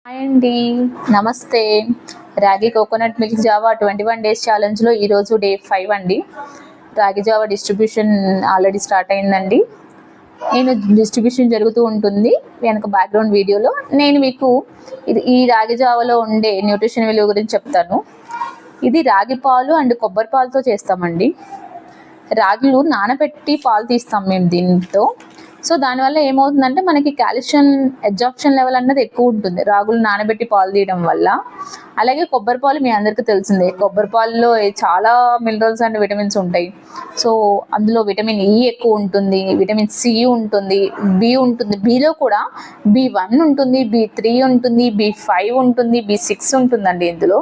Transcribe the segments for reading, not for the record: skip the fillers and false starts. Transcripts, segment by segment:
Hi అండి. నమస్తే. రాగి కోకోనట్ మిల్క్ జావా 21 డేస్ ఛాలెంజ్లో ఈరోజు డే 5 అండి. రాగి జావా డిస్ట్రిబ్యూషన్ ఆల్రెడీ స్టార్ట్ అయిందండి. డిస్ట్రిబ్యూషన్ జరుగుతూ ఉంటుంది వెనక బ్యాక్గ్రౌండ్ వీడియోలో. నేను మీకు ఈ రాగి జావాలో ఉండే న్యూట్రిషన్ విలువ గురించి చెప్తాను. ఇది రాగి పాలు అండ్ కొబ్బరి పాలతో చేస్తామండి. రాగులు నానబెట్టి పాలు తీస్తాం మేము దీంతో. సో దానివల్ల ఏమవుతుందంటే మనకి కాల్షియం అబ్జార్ప్షన్ లెవెల్ అన్నది ఎక్కువ ఉంటుంది రాగులు నానబెట్టి పాలు తీయడం వల్ల. అలాగే కొబ్బరి పాలు మీ అందరికీ తెలిసిందే, కొబ్బరి పాలలో చాలా మినరల్స్ అండ్ విటమిన్స్ ఉంటాయి. సో అందులో విటమిన్ ఈ ఎక్కువ ఉంటుంది, విటమిన్ సి ఉంటుంది, బి ఉంటుంది. బిలో కూడా B1 ఉంటుంది, B3 ఉంటుంది, B5 ఉంటుంది, B6 ఉంటుందండి ఇందులో.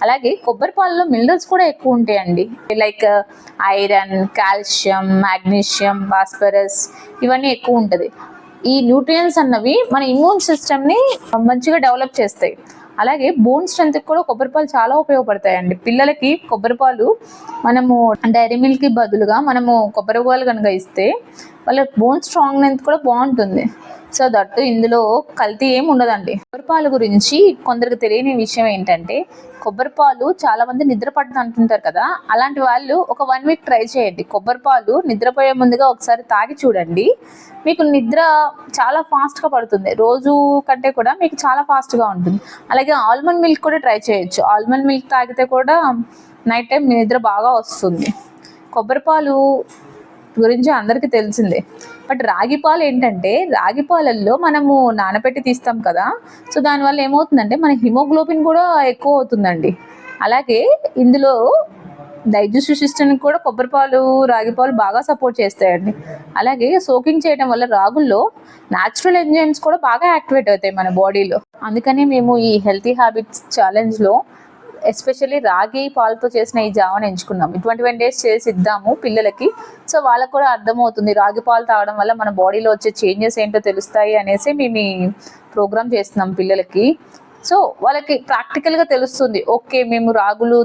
అలాగే కొబ్బరి పాలలో మినరల్స్ కూడా ఎక్కువ ఉంటాయండి, like iron, calcium, magnesium, phosphorus, ఇవన్నీ ఎక్కువ ఉంటుంది. ఈ న్యూట్రియన్స్ అన్నవి మన ఇమ్యూన్ సిస్టమ్ని మంచిగా డెవలప్ చేస్తాయి. అలాగే బోన్ స్ట్రెంత్కి కూడా కొబ్బరి పాలు చాలా ఉపయోగపడతాయండి. పిల్లలకి కొబ్బరి పాలు మనము డైరీ మిల్క్కి బదులుగా మనము కొబ్బరి పాలు కనుక ఇస్తే వాళ్ళ బోన్ స్ట్రాంగ్నెస్ కూడా బాగుంటుంది. సో దట్టు ఇందులో కల్తీ ఏమి ఉండదండి. కొబ్బరి పాలు గురించి కొందరికి తెలియని విషయం ఏంటంటే, కొబ్బరి పాలు చాలా మంది నిద్ర పట్టదు అంటుంటారు కదా, అలాంటి వాళ్ళు ఒక 1 వీక్ ట్రై చేయండి. కొబ్బరి పాలు నిద్రపోయే ముందుగా ఒకసారి తాగి చూడండి, మీకు నిద్ర చాలా ఫాస్ట్గా పడుతుంది. రోజు కంటే కూడా మీకు చాలా ఫాస్ట్గా ఉంటుంది. అలాగే ఆల్మండ్ మిల్క్ కూడా ట్రై చేయొచ్చు. ఆల్మండ్ మిల్క్ తాగితే కూడా నైట్ టైం నిద్ర బాగా వస్తుంది. కొబ్బరి పాలు గురించి అందరికీ తెలిసిందే. బట్ రాగి పాలు ఏంటంటే, రాగి పాలల్లో మనము నానబెట్టి తీస్తాం కదా, సో దానివల్ల ఏమవుతుందంటే మన హిమోగ్లోబిన్ కూడా ఎక్కువ అవుతుందండి. అలాగే ఇందులో డైజెస్టివ్ సిస్టమ్కి కూడా కొబ్బరి పాలు, రాగి పాలు బాగా సపోర్ట్ చేస్తాయండి. అలాగే సోకింగ్ చేయడం వల్ల రాగుల్లో న్యాచురల్ ఎంజైమ్స్ కూడా బాగా యాక్టివేట్ అవుతాయి మన బాడీలో. అందుకని మేము ఈ హెల్తీ హ్యాబిట్స్ ఛాలెంజ్లో ఎస్పెషల్లీ రాగి పాలతో చేసిన ఈ జావాని ఎంచుకున్నాం. 21 డేస్ చేసి ఇద్దాము పిల్లలకి, సో వాళ్ళకు కూడా అర్థమవుతుంది రాగి పాలు తాగడం వల్ల మన బాడీలో వచ్చే చేంజెస్ ఏంటో తెలుస్తాయి అనేసి మేము ఈ ప్రోగ్రామ్ చేస్తున్నాం పిల్లలకి. సో వాళ్ళకి ప్రాక్టికల్గా తెలుస్తుంది, ఓకే మేము రాగులు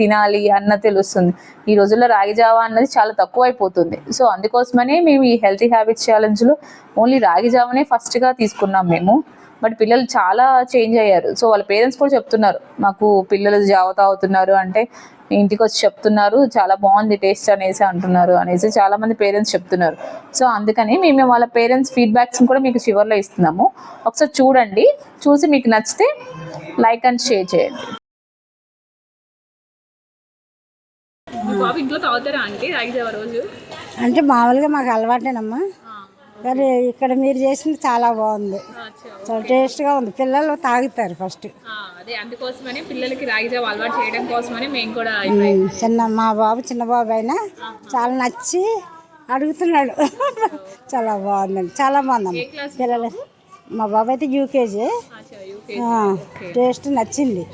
తినాలి అన్న తెలుస్తుంది. ఈ రోజుల్లో రాగి జావా అన్నది చాలా తక్కువ అయిపోతుంది. సో అందుకోసమనే మేము ఈ హెల్తీ హ్యాబిట్స్ ఛాలెంజ్లో ఓన్లీ రాగి జావానే ఫస్ట్గా తీసుకున్నాం మేము. బట్ పిల్లలు చాలా చేంజ్ అయ్యారు. సో వాళ్ళ పేరెంట్స్ కూడా చెప్తున్నారు, మాకు పిల్లలు జావ తాగుతున్నారు అంటే ఇంటికి వచ్చి చెప్తున్నారు, చాలా బాగుంది టేస్ట్ అనేసి అంటున్నారు అనేసి చాలామంది పేరెంట్స్ చెప్తున్నారు. సో అందుకని మేము వాళ్ళ పేరెంట్స్ ఫీడ్బ్యాక్స్ని కూడా మీకు చివర్లో ఇస్తున్నాము. ఒకసారి చూడండి, చూసి మీకు నచ్చితే లైక్ అండ్ షేర్ చేయండి. ఇంట్లో తాగుతారా అంటే రాగి జావ రోజు? అంటే మామూలుగా మాకు అలవాటేనమ్మా, కానీ ఇక్కడ మీరు చేసింది చాలా బాగుంది, చాలా టేస్ట్గా ఉంది. పిల్లలు తాగుతారు ఫస్ట్. అదే అందుకోసమని పిల్లలకి రాగి జావ అలవాటు చేయడం కోసమని మేము కూడా మా బాబు చిన్న బాబు అయినా చాలా నచ్చి అడుగుతున్నాడు. చాలా బాగుందండి, చాలా బాగుందమ్మా. పిల్లలు మా బాబు అయితే యూకేజీ, టేస్ట్ నచ్చింది,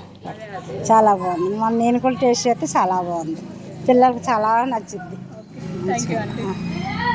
చాలా బాగుంది. నేను కూడా టేస్ట్ చేస్తే చాలా బాగుంది, పిల్లలకు చాలా నచ్చింది.